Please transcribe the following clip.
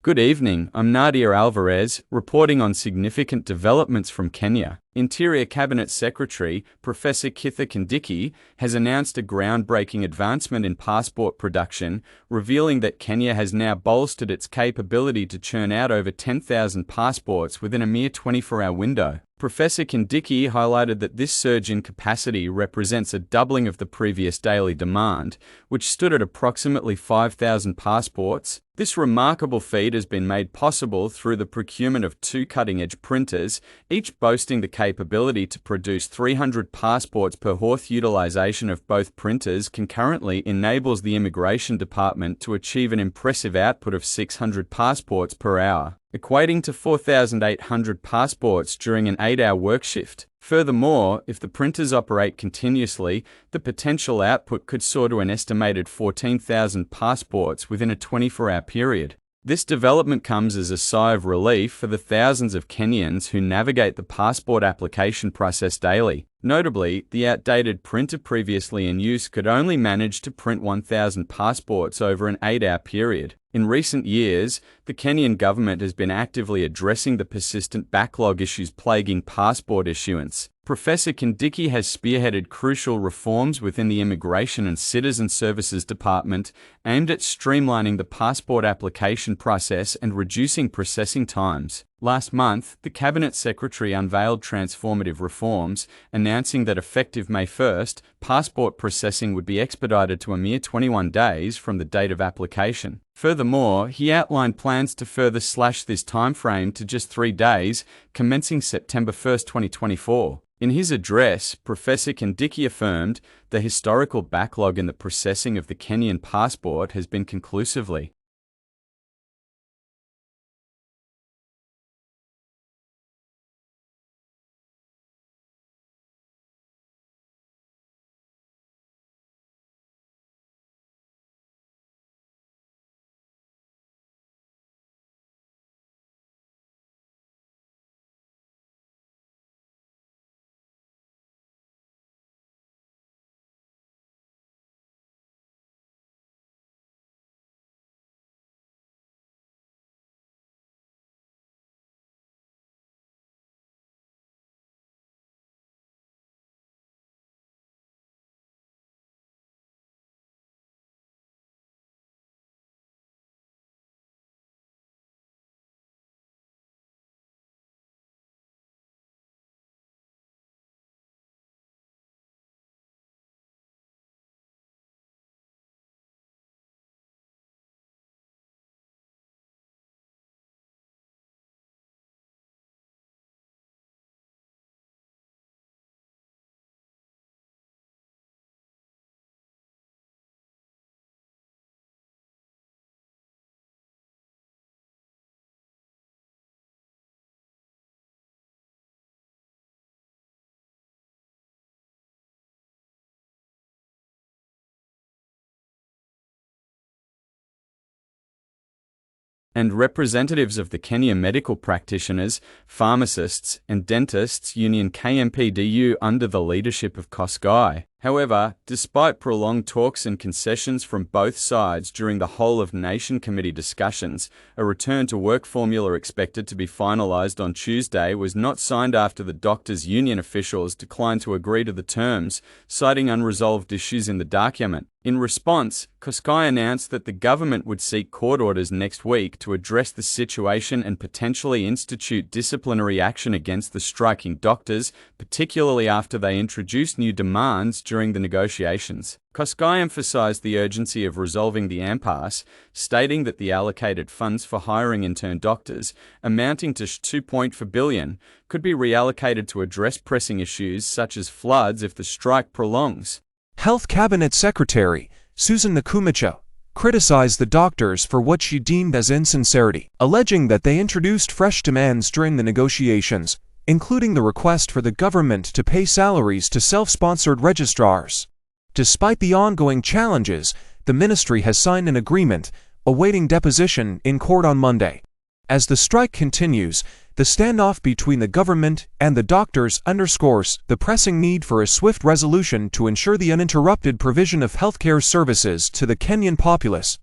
Good evening, I'm Nadia Alvarez, reporting on significant developments from Kenya. Interior Cabinet Secretary, Professor Kitha Kindiki, has announced a groundbreaking advancement in passport production, revealing that Kenya has now bolstered its capability to churn out over 10,000 passports within a mere 24-hour window. Professor Kindiki highlighted that this surge in capacity represents a doubling of the previous daily demand, which stood at approximately 5,000 passports. This remarkable feat has been made possible through the procurement of 2 cutting-edge printers, each boasting the capability to produce 300 passports per horse. Utilization of both printers concurrently enables the Immigration Department to achieve an impressive output of 600 passports per hour, equating to 4,800 passports during an 8-hour work shift. Furthermore, if the printers operate continuously, the potential output could soar to an estimated 14,000 passports within a 24-hour period. This development comes as a sigh of relief for the thousands of Kenyans who navigate the passport application process daily. Notably, the outdated printer previously in use could only manage to print 1,000 passports over an 8-hour period. In recent years, the Kenyan government has been actively addressing the persistent backlog issues plaguing passport issuance. Professor Kindiki has spearheaded crucial reforms within the Immigration and Citizen Services Department aimed at streamlining the passport application process and reducing processing times. Last month, the Cabinet Secretary unveiled transformative reforms, announcing that effective May 1st, passport processing would be expedited to a mere 21 days from the date of application. Furthermore, he outlined plans to further slash this timeframe to just 3 days, commencing September 1st, 2024. In his address, Professor Kindiki affirmed the historical backlog in the processing of the Kenyan passport has been conclusively and representatives of the Kenyan Medical Practitioners, Pharmacists and Dentists Union KMPDU under the leadership of Kosgei. However, despite prolonged talks and concessions from both sides during the whole-of-nation committee discussions, a return-to-work formula expected to be finalized on Tuesday was not signed after the doctors' union officials declined to agree to the terms, citing unresolved issues in the document. In response, Kosgei announced that the government would seek court orders next week to address the situation and potentially institute disciplinary action against the striking doctors, particularly after they introduced new demands during the negotiations. Kosgei emphasized the urgency of resolving the impasse, stating that the allocated funds for hiring intern doctors, amounting to 2.4 billion, could be reallocated to address pressing issues such as floods if the strike prolongs. Health Cabinet Secretary Susan Nakumacho criticized the doctors for what she deemed as insincerity, alleging that they introduced fresh demands during the negotiations, including the request for the government to pay salaries to self-sponsored registrars. Despite the ongoing challenges, the ministry has signed an agreement, awaiting deposition in court on Monday. As the strike continues, the standoff between the government and the doctors underscores the pressing need for a swift resolution to ensure the uninterrupted provision of healthcare services to the Kenyan populace.